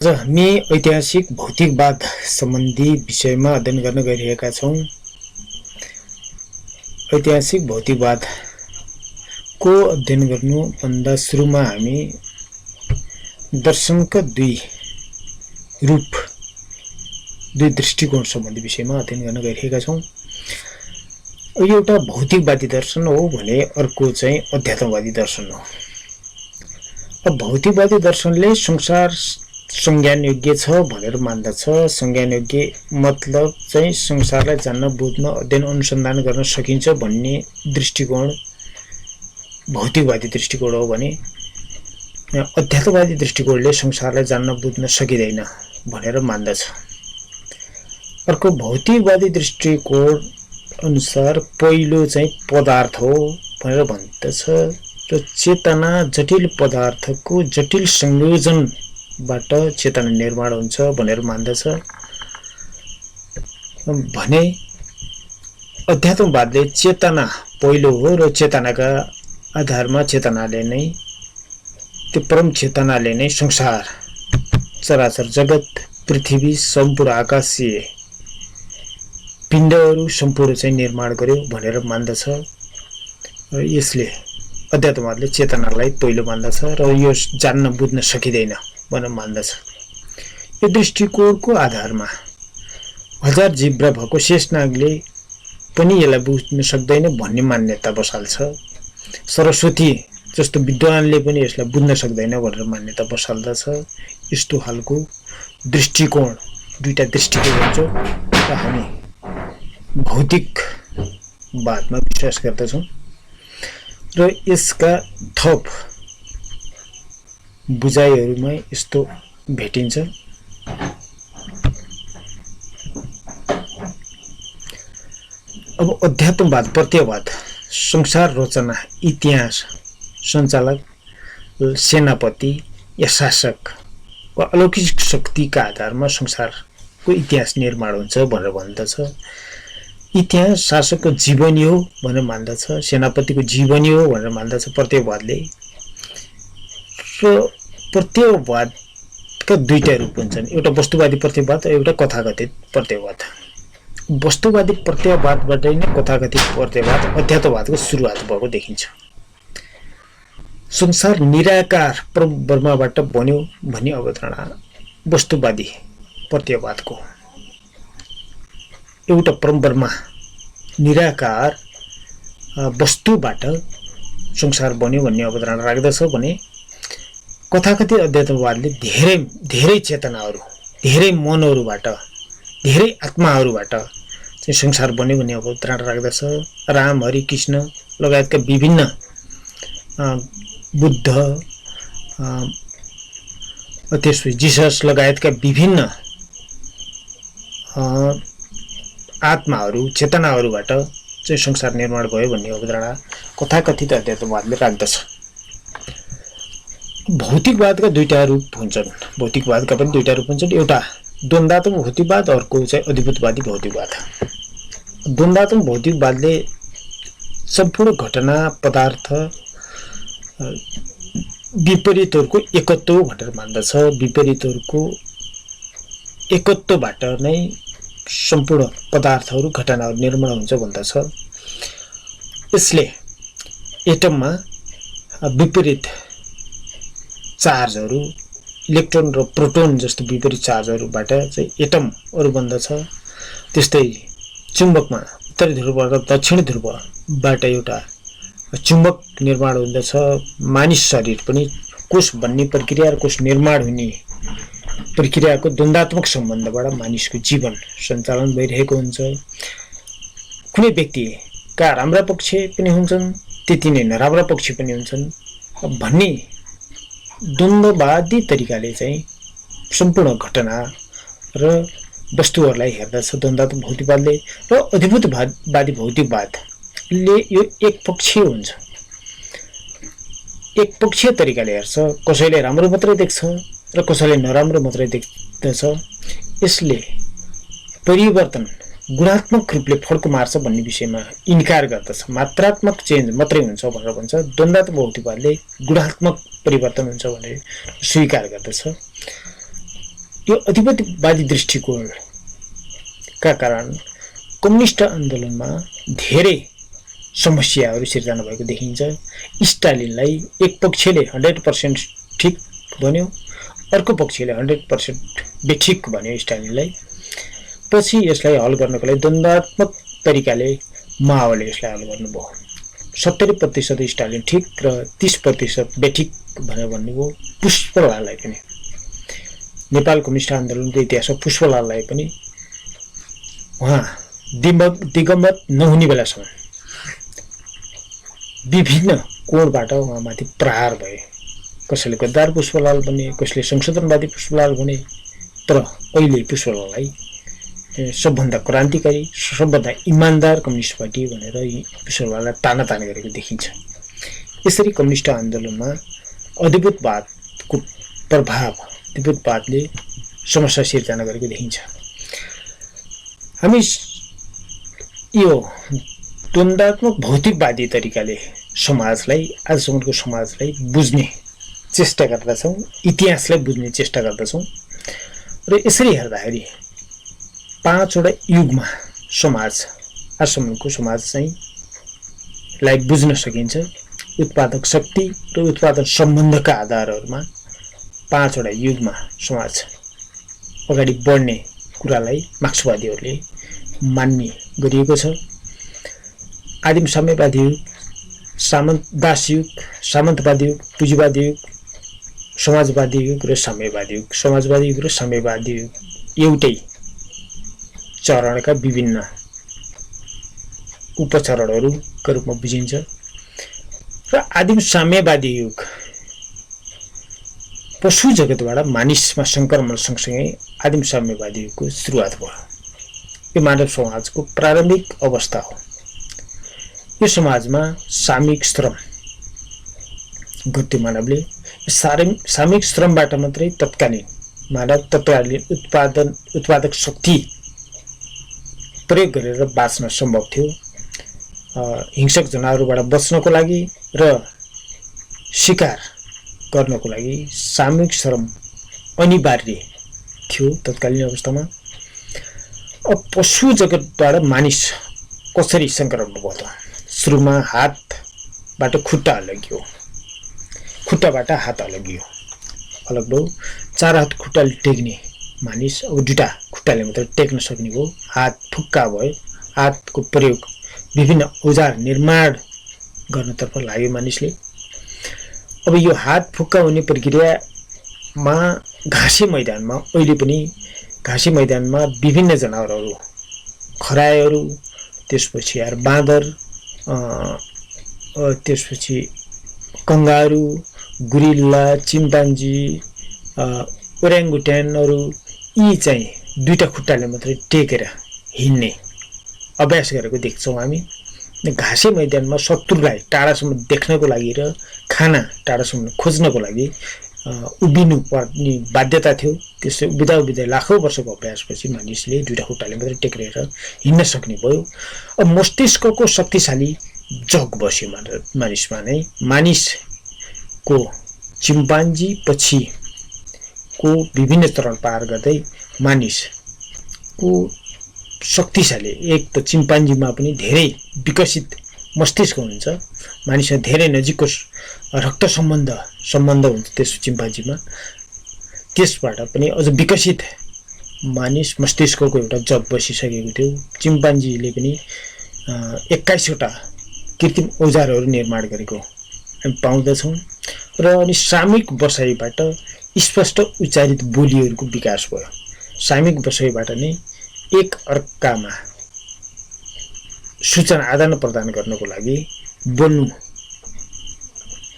आज हामी ऐतिहासिक भौतिकवाद सम्बन्धी विषयमा अध्ययन गर्न गइरहेका छौँ। ऐतिहासिक भौतिकवादको अध्ययन गर्नुभन्दा सुरुमा हामी दर्शनका दुई दृष्टिकोण सम्बन्धी विषयमा अध्ययन गर्न गइरहेका छौँ। एउटा भौतिकवादी दर्शन हो भने अर्को चाहिँ अध्यात्मवादी दर्शन हो। भौतिकवादी दर्शनले संसार संज्ञान योग्य छ भनेर मान्दछ। संज्ञान योग्य मतलब चाहिँ संसारलाई जान्न बुझ्न अध्ययन अनुसन्धान गर्न सकिन्छ भन्ने दृष्टिकोण भौतिकवादी दृष्टिकोण हो भने अध्यात्मवादी दृष्टिकोणले संसारलाई जान्न बुझ्न सकिँदैन भनेर मान्दछ। अर्को भौतिकवादी दृष्टिकोण अनुसार पहिलो चाहिँ पदार्थ हो भनेर भन्दछ र चेतना जटिल पदार्थको जटिल संयोजनबाट चेतना निर्माण हुन्छ भनेर मान्दछ। भने अध्यात्मवादले चेतना पहिलो हो र चेतनाका आधारमा चेतनाले नै त्यो परम चेतनाले नै संसार चराचर जगत पृथ्वी सम्पूर्ण आकाशीय पिण्डहरू सम्पूर्ण चाहिँ निर्माण गर्यो भनेर मान्दछ। र यसले अध्यात्मवादले चेतनालाई पहिलो मान्दछ र यो जान्न बुझ्न सकिँदैन भनेर मान्दछ। यो दृष्टिकोणको आधारमा हजार जिब्रा भएको शेषनागले पनि यसलाई बुझ्न सक्दैन भन्ने मान्यता बसाल्छ। सरस्वती जस्तो विद्वानले पनि यसलाई बुझ्न सक्दैन भनेर मान्यता बसाल्दछ। यस्तो खालको दृष्टिकोण दुईटा दृष्टिकोण हुन्छ र हामी भौतिकवादमा विश्वास गर्दछौँ र यसका थप बुझाइहरूमा यस्तो भेटिन्छ। अब अध्यात्मवाद प्रत्ययवाद संसार रचना इतिहास सञ्चालक सेनापति या शासकको अलौकिक शक्तिका आधारमा संसारको इतिहास निर्माण हुन्छ भनेर भन्दछ। इतिहास शासकको जीवनी हो भनेर मान्दछ, सेनापतिको जीवनी हो भनेर मान्दछ प्रत्ययवादले। र प्रत्ययवादका दुईटा रूप हुन्छन्, एउटा वस्तुवादी प्रत्ययवाद र एउटा कथाकथित प्रत्ययवाद। वस्तुवादी प्रत्ययवादबाट नै कथाकथित प्रत्ययवाद अध्यात्मवादको सुरुवात भएको देखिन्छ। संसार निराकार परम ब्रह्मबाट बन्यो भन्ने अवधारणा वस्तुवादी प्रत्ययवादको एउटा परम ब्रह्म निराकार वस्तुबाट संसार बन्यो भन्ने अवधारणा राख्दछ भने कथाकथित अध्यात्मवादले धेरै चेतनाहरू धेरै मनहरूबाट धेरै आत्माहरूबाट चाहिँ संसार बन्यो भन्ने अवधारणा राख्दछ। राम हरि कृष्ण लगायतका विभिन्न बुद्ध त्यसपछि जिसस लगायतका विभिन्न आत्माहरू चेतनाहरूबाट चाहिँ संसार निर्माण भयो भन्ने अवधारणा कथाकथित अध्यात्मवादले राख्दछ। भौतिकवादका दुईटा रूप हुन्छन्, भौतिकवादका पनि दुईटा रूप हुन्छन्, एउटा द्वन्द्वात्मक भौतिकवाद अर्को चाहिँ अधिभूतवादी भौतिकवाद। द्वन्द्वात्मक भौतिकवादले सम्पूर्ण घटना पदार्थ विपरीतहरूको एकत्व भनेर मान्दछ। विपरीतहरूको एकत्वबाट नै सम्पूर्ण पदार्थहरू घटनाहरू निर्माण हुन्छ भन्दछ। यसले एटममा विपरीत चार्जहरू इलेक्ट्रोन र प्रोटोन जस्तो विपरीत चार्जहरूबाट चाहिँ एटमहरू बन्दछ। त्यस्तै चुम्बकमा उत्तरी ध्रुवबाट दक्षिणी ध्रुवबाट एउटा चुम्बक निर्माण हुँदछ। मानिस शरीर पनि कोष बन्ने प्रक्रिया र कोष निर्माण हुने प्रक्रियाको द्वन्द्वात्मक सम्बन्धबाट मानिसको जीवन सञ्चालन भइरहेको हुन्छ। कुनै व्यक्तिका राम्रा पक्ष पनि हुन्छन् त्यति नै नराम्रा पक्ष पनि हुन्छन् भन्ने द्वन्द्ववादी तरिकाले चाहिँ सम्पूर्ण घटना र वस्तुहरूलाई हेर्दछ द्वन्द्वात्मक भौतिकवादले। र अधिभूतवादी भौतिकवादले यो एकपक्षीय हुन्छ, एकपक्षीय तरिकाले हेर्छ। कसैले राम्रो मात्रै देख्छ र कसैले नराम्रो मात्रै देख्दछ। यसले परिवर्तन गुणात्मक रूपले फड्को मार्छ भन्ने विषयमा इन्कार गर्दछ। मात्रात्मक चेन्ज मात्रै हुन्छ भनेर भन्छ। द्वन्द्वात्मक भौतिकवादले गुणात्मक परिवर्तन हुन्छ भनेर स्वीकार गर्दछ। यो अधिपतिवादी दृष्टिकोणका कारण कम्युनिस्ट आन्दोलनमा धेरै समस्याहरू सिर्जना भएको देखिन्छ। स्टालिनलाई एक पक्षले 100% ठिक भन्यो, अर्को पक्षले 100% बेठिक भन्यो स्टालिनलाई। पछि यसलाई हल गर्नको लागि द्वन्द्वात्मक तरिकाले माओले यसलाई हल गर्नुभयो। 70% स्टालिन ठिक र 30% बेठिक भनेर भन्नुभयो। पुष्पलाललाई पनि, नेपाल कम्युनिस्ट आन्दोलनको इतिहासमा पुष्पलाललाई पनि उहाँ दिगम्बर नहुने बेलासम्म विभिन्न कोणबाट उहाँमाथि प्रहार भए। कसैले गद्दार पुष्पलाल भने, कसैले संशोधनवादी पुष्पलाल भने, तर अहिले पुष्पलाललाई सबभन्दा क्रान्तिकारी, सबभन्दा इमान्दार कम्युनिस्ट पार्टी भनेर पुष्पलाललाई तानातान गरेको देखिन्छ। यसरी कम्युनिस्ट आन्दोलनमा अधिभूतवादको प्रभाव, अधिभूतवादले समस्या सिर्जना गरेको देखिन्छ। हामी यो द्वन्द्वात्मक भौतिकवादी तरिकाले समाजलाई, आजसम्मको समाजलाई बुझ्ने चेष्टा गर्दछौँ, इतिहासलाई बुझ्ने चेष्टा गर्दछौँ र यसरी हेर्दाखेरि 5वटा युगमा समाज, आजसम्मको समाज चाहिँ लाई बुझ्न सकिन्छ। उत्पादक शक्ति र उत्पादन सम्बन्धका आधारहरूमा 5वटा युगमा समाज अगाडि बढ्ने कुरालाई मार्क्सवादीहरूले मान्ने गरिएको छ। आदिम साम्यवादी युग, दास युग, सामन्तवादी युग, पुँजीवादी युग, समाजवादी युग र साम्यवादी युग। समाजवादी युग र साम्यवादी युग एउटै चरणका विभिन्न उपचरणहरूका रूपमा बुझिन्छ। र आदिम साम्यवादी युग पशु जगतबाट मानिसमा संक्रमण सँगसँगै आदिम साम्यवादी युगको सुरुवात भयो। यो मानव समाजको प्रारम्भिक अवस्था हो। यो समाजमा सामूहिक श्रम गर्थ्यो मानवले। सामूहिक श्रमबाट मात्रै तत्कालीन उत्पादक शक्ति प्रयोग गरेर बाँच्न सम्भव थियो। हिंसक जनावरबाट बच्नको लागि र शिकार गर्नको लागि सामूहिक श्रम अनिवार्य थियो तत्कालीन अवस्थामा। अब पशु जगतबाट मानिस कसरी संक्रमण भयो त? सुरुमा हातबाट खुट्टा अलगियो, खुट्टाबाट हात अलगियो, अलग भयो। 4 हात खुट्टाले टेक्ने मानिस अब 2टा खुट्टाले मात्र टेक्न सक्ने भयो। हात फुक्का भयो। हातको प्रयोग विभिन्न औजार निर्माण गर्नतर्फ लाग्यो मानिसले। अब यो हात फुक्का हुने प्रक्रियामा घाँसे मैदानमा, अहिले पनि घाँसे मैदानमा विभिन्न जनावरहरू, खरायोहरू, त्यसपछि बाँदर, त्यसपछि कंगारू, गुरिल्ला, चिम्पान्जी, ओराङ्गुट्यानहरू, यी चाहिँ 2टा खुट्टाले मात्रै टेकेर हिँड्ने अभ्यास गरेको देख्छौँ हामी। घाँसे मैदानमा शत्रुलाई टाढासम्म देख्नको लागि र खाना टाढासम्म खोज्नको लागि उभिनु पर्ने बाध्यता थियो। त्यसै उभिँदा लाखौँ वर्षको अभ्यासपछि मानिसले 2टा खुट्टाले मात्रै टेकेर हिँड्न सक्ने भयो। अब मस्तिष्कको शक्तिशाली जग बस्यो मानिसमा नै। मानिसको चिम्पान्जी पछिको विभिन्न चरण पार गर्दै मानिसको शक्तिशाली, एक त चिम्पान्जीमा पनि धेरै विकसित मस्तिष्क हुन्छ, मानिससँग धेरै नजिकको रक्त सम्बन्ध हुन्छ त्यस चिम्पान्जीमा। त्यसबाट पनि अझ विकसित मानिस मस्तिष्कको एउटा जग बसिसकेको थियो। चिम्पान्जीले पनि 21वटा कृत्रिम औजारहरू निर्माण गरेको हामी पाउँदछौँ। र अनि सामूहिक बसाइबाट स्पष्ट उच्चारित बोलीहरूको विकास भयो। सामूहिक बसाइबाट नै एक अर्कामा सूचना आदान प्रदान गर्नको लागि बोल्नु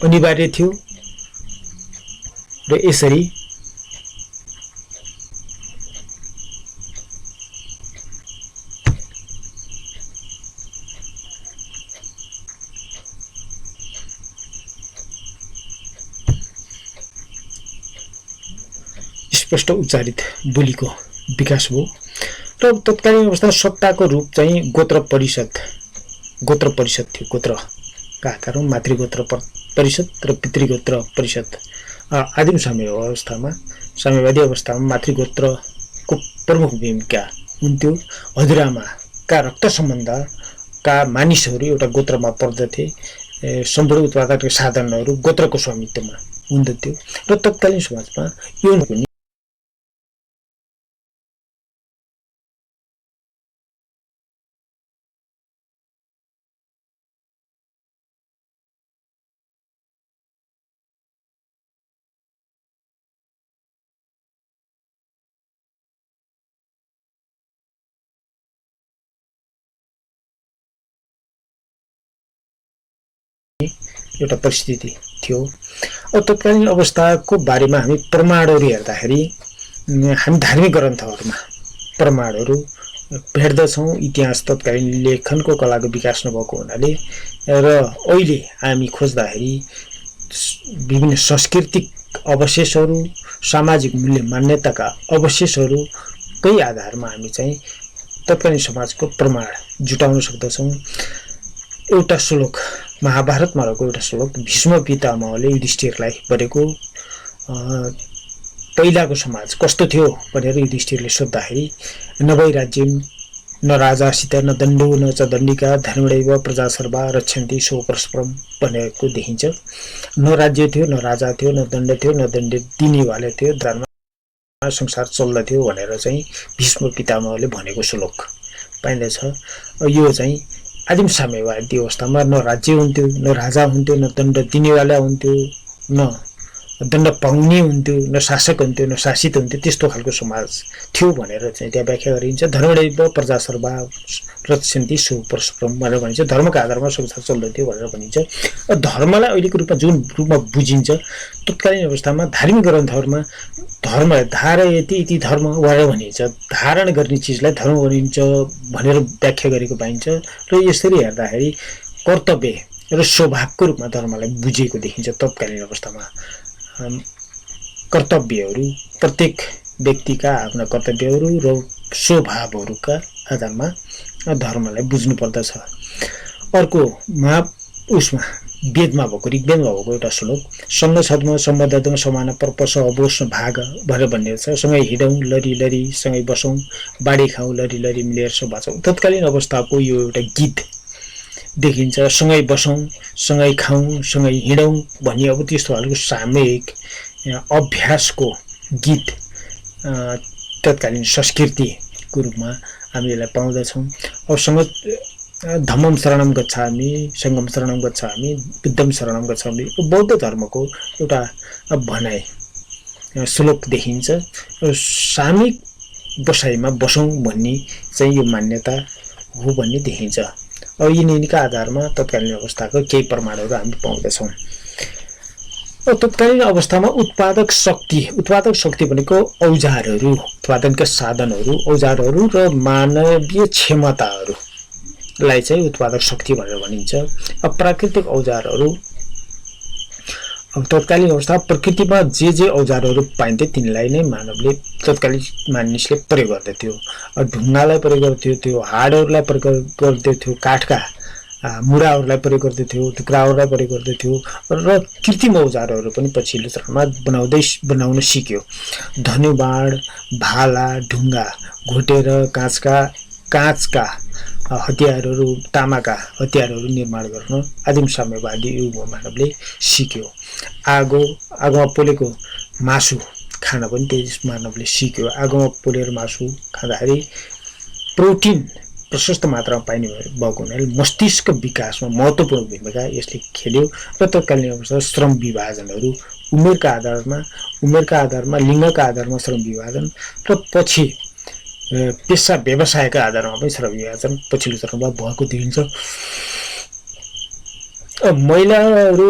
अनिवार्य थियो। र यसरी स्पष्ट उच्चारित बोलीको विकास भयो। र तत्कालीन अवस्थामा सत्ताको रूप चाहिँ गोत्र परिषद थियो। गोत्रका आधारमा मातृगोत्र परिषद र पितृगोत्र परिषद। आदिम साम्य अवस्थामा साम्यवादी अवस्थामा मातृगोत्रको प्रमुख भूमिका हुन्थ्यो। हजुरआमाका रक्त सम्बन्धका मानिसहरू एउटा गोत्रमा पर्दथे। सम्पूर्ण उत्पादनका साधनहरू गोत्रको स्वामित्वमा हुँदथ्यो र तत्कालीन समाजमा यो पनि एउटा परिस्थिति थियो। अब तत्कालीन अवस्थाको बारेमा हामी प्रमाणहरू हेर्दाखेरि हामी धार्मिक ग्रन्थहरूमा प्रमाणहरू भेट्दछौँ। इतिहास तत्कालीन लेखनको कलाको विकास नभएको हुनाले र अहिले हामी खोज्दाखेरि विभिन्न सांस्कृतिक अवशेषहरू, सामाजिक मूल्य मान्यताका अवशेषहरूकै आधारमा हामी चाहिँ तत्कालीन समाजको प्रमाण जुटाउन सक्दछौँ। एउटा श्लोक महाभारतमा रहेको एउटा श्लोक भीष्म पितामहले युधिष्ठिरलाई भनेको पहिलाको समाज कस्तो थियो भनेर युधिष्ठिरले सोद्धाखेरि नवैराज्यं न राजासित न दण्डो न च दण्डिका धर्मैव प्रजा सर्वा रक्षन्ति सो परस्परम भनेको देखिन्छ। न राज्य थियो, न राजा थियो, न दण्ड थियो, न दण्ड दिनेवाले थियो, धर्म संसार चल्दथ्यो भनेर चाहिँ भीष्म पितामहले भनेको श्लोक पाइँदछ। यो चाहिँ आदिम साम्यवादी अवस्थामा न राज्य हुन्थ्यो, न राजा हुन्थ्यो, न दण्ड दिनेवाला हुन्थ्यो, न दण्ड पाउने हुन्थ्यो, न शासक हुन्थ्यो, न शासित हुन्थ्यो, त्यस्तो खालको समाज थियो भनेर चाहिँ त्यहाँ व्याख्या गरिन्छ। धर्मैव प्रजा सर्वा रक्षन्ति सो परस्परम भनेर भनिन्छ। धर्मका आधारमा संसार चल्दथ्यो भनेर भनिन्छ। धर्मलाई अहिलेको रूपमा जुन रूपमा बुझिन्छ तत्कालीन अवस्थामा धार्मिक ग्रन्थहरूमा धर्म धारयति इति धर्म भनेर भनिन्छ। धारण गर्ने चिजलाई धर्म भनिन्छ भनेर व्याख्या गरेको पाइन्छ। र यसरी हेर्दाखेरि कर्तव्य र स्वभावको रूपमा धर्मलाई बुझेको देखिन्छ। तत्कालीन अवस्थामा कर्तव्यहरू प्रत्येक व्यक्तिका आफ्ना कर्तव्यहरू र स्वभावहरूका आधारमा धर्मलाई बुझ्नु पर्दछ। अर्को उसमा वेदमा भएको ऋग्वेदमा भएको एउटा श्लोक सँग छद्म सम्बद्धमा समान पर्पस अवोष्ण भाग भनेर भनिएको छ। सँगै हिँडौँ लरी लरी, सँगै बसौँ, बाडी खाउँ लरी लरी, मिलेर सो बाँचौँ। तत्कालीन अवस्थाको यो एउटा गीत देखिन्छ। सँगै बसौँ, सँगै खाउँ, सँगै हिँडौँ भन्ने अब त्यस्तो खालको सामूहिक अभ्यासको गीत तत्कालीन संस्कृतिको रूपमा हामी यसलाई पाउँदछौँ। अब सँग धम्मं शरणं गच्छामि, सङ्घं शरणं गच्छामि, बुद्धं शरणं गच्छामि बौद्ध धर्मको एउटा भनाइ श्लोक देखिन्छ। सामूहिक बसाइमा बसौँ भन्ने चाहिँ यो मान्यता हो भन्ने देखिन्छ। अब यिनीका आधारमा तत्कालीन अवस्थाको केही प्रमाणहरू हामी पाउँदछौँ। तत्कालीन अवस्थामा उत्पादक शक्ति भनेको औजारहरू, उत्पादनका साधनहरू, औजारहरू र मानवीय क्षमताहरूलाई चाहिँ उत्पादक शक्ति भनेर भनिन्छ। अब प्राकृतिक औजारहरू अब तत्कालीन अवस्था प्रकृतिमा जे औजारहरू पाइन्थे तिनलाई नै मानवले तत्कालीन मानिसले प्रयोग गर्दथ्यो। ढुङ्गालाई प्रयोग गर्थ्यो, त्यो हाडहरूलाई प्रयोग गर्दथ्यो, काठका मुढाहरूलाई प्रयोग गर्दथ्यो, टुक्राहरूलाई प्रयोग गर्दथ्यो र कृत्रिम औजारहरू पनि पछिल्लो चरणमा बनाउन सिक्यो। धनुबाण, भाला, ढुङ्गा, घोटेर काँचका हतियारहरू, तामाका हतियारहरू निर्माण गर्न आदिम साम्यवादी युगमा मानवले सिक्यो। आगोमा पोलेको मासु खान पनि त्यस मानवले सिक्यो। आगोमा पोलेर मासु खाँदाखेरि प्रोटिन प्रशस्त मात्रामा पाइने भएको हुनाले मस्तिष्क विकासमा महत्त्वपूर्ण भूमिका यसले खेल्यो। र तत्कालीन अवस्थामा श्रम विभाजनहरू उमेरका आधारमा लिङ्गका आधारमा श्रम विभाजन र पछि पेसा व्यवसायका आधारमा पनि श्रम विभाजन पछिल्लो चरणमा भएको देखिन्छ। महिलाहरू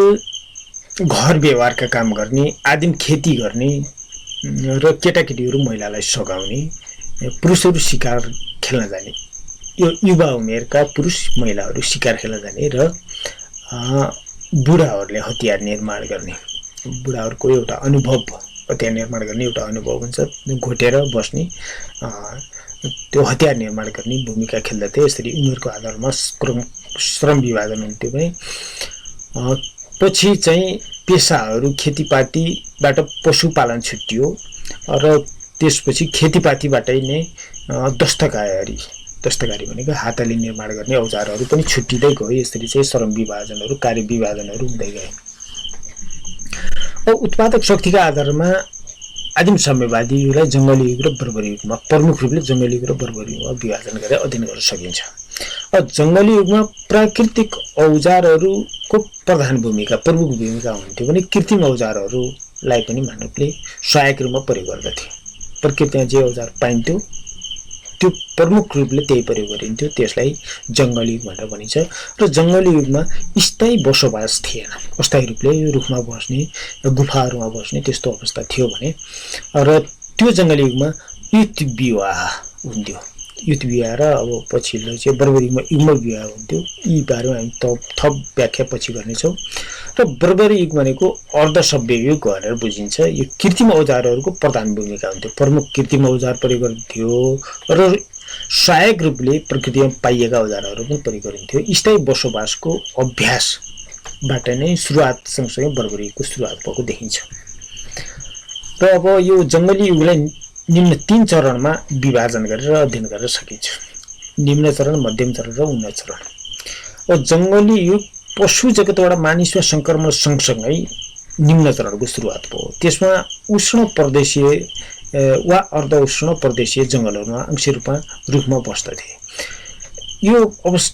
घर व्यवहारका काम गर्ने, आदिम खेती गर्ने र केटाकेटीहरू महिलालाई सघाउने, पुरुषहरू शिकार खेल्न जाने, यो युवा उमेरका पुरुष महिलाहरू शिकार खेल्न जाने र बुढाहरूले हतियार निर्माण गर्ने, बुढाहरूको एउटा अनुभव हतियार निर्माण गर्ने एउटा अनुभव हुन्छ। घोटेर बस्ने त्यो हतियार निर्माण गर्ने भूमिका खेल्दथे। यसरी उमेरको आधारमा श्रम विभाजन हुन्थ्यो भने पछि चाहिँ पेसाहरू खेतीपातीबाट पशुपालन छुट्टियो र त्यसपछि खेतीपातीबाटै नै दस्तकारी भनेको हातले निर्माण गर्ने औजारहरू पनि छुट्टिँदै गयो। यसरी चाहिँ श्रम विभाजनहरू, कार्य विभाजनहरू हुँदै गए। उत्पादक शक्तिका आधारमा आदिम साम्यवादीलाई जङ्गली युग र बर्बर युगमा प्रमुख रूपले जङ्गली युग र बर्बर युगमा विभाजन गरेर अध्ययन गर्न सकिन्छ। जङ्गली युगमा प्राकृतिक औजारहरूको प्रमुख भूमिका हुन्थ्यो भने कृत्रिम औजारहरूलाई पनि मानवले सहायक रूपमा प्रयोग गर्दथे। प्रकृतिमा जे औजार पाइन्थ्यो त्यो प्रमुख रूपले त्यही प्रयोग गरिन्थ्यो। त्यसलाई जङ्गली युग भनेर भनिन्छ। र जङ्गली युगमा स्थायी बसोबास थिएन। अस्थायी रूपले रुखमा बस्ने, गुफाहरूमा बस्ने त्यस्तो अवस्था थियो भने, र त्यो जङ्गली युगमा युद्ध विवाह हुन्थ्यो। युद्ध विवाह र अब पछिल्लो चाहिँ बर्बर युगमा युग्म विवाह हुन्थ्यो। यी बारेमा हामी थप व्याख्या पछि गर्नेछौँ। र बर्बर युग भनेको अर्धसभ्य युग भनेर बुझिन्छ। यो कृत्रिम औजारहरूको प्रधान भूमिका हुन्थ्यो। प्रमुख कृत्रिम औजार प्रयोग गरिन्थ्यो र सहायक रूपले प्रकृतिमा पाइएका औजारहरू पनि प्रयोग गरिन्थ्यो। स्थायी बसोबासको अभ्यासबाट नै सुरुवात सँगसँगै बर्बर युगको सुरुवात भएको देखिन्छ। र अब यो जङ्गली युगलाई निम्न 3 चरणमा विभाजन गरेर अध्ययन गर्न सकिन्छ। निम्न चरण, मध्यम चरण र उन्नत चरण। अब जङ्गली युग पशु जगतबाट मानिसमा संक्रमण सँगसँगै निम्न चरणको सुरुवात भयो। त्यसमा उष्ण प्रदेशीय वा अर्ध उष्ण प्रदेशीय जङ्गलहरूमा अंशिक रूपमा रुखमा बस्दथे। यो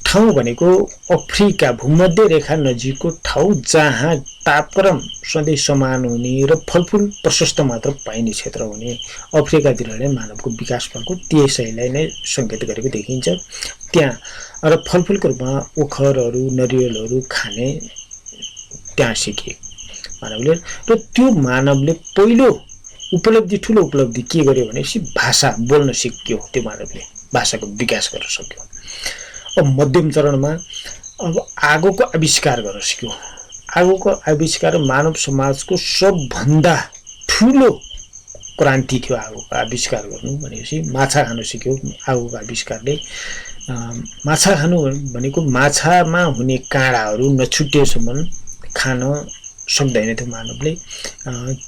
ठाउँ भनेको अफ्रिका भूमध्य रेखा नजिकको ठाउँ जहाँ तापक्रम सधैँ समान हुने र फलफुल प्रशस्त मात्र पाइने क्षेत्र हुने। अफ्रिकातिर नै मानवको विकास भएको त्यसैलाई नै सङ्केत गरेको देखिन्छ। त्यहाँ र फलफुलको रूपमा ओखरहरू, नरिवलहरू खाने त्यहाँ सिके मानवले। र त्यो मानवले पहिलो ठुलो उपलब्धि के गर्यो भनेपछि भाषा बोल्न सिक्यो। त्यो मानवले भाषाको विकास गर्न सक्यो। अब मध्यम चरणमा अब आगोको आविष्कार गर्न सिक्यो। आगोको आविष्कार मानव समाजको सबभन्दा ठुलो क्रान्ति थियो। आगोको आविष्कार गर्नु भनेपछि माछा खान सिक्यो। आगोको आविष्कारले माछा खानु भनेको माछामा हुने काँडाहरू नछुटेसम्म खान सक्दैन थियो मानवले।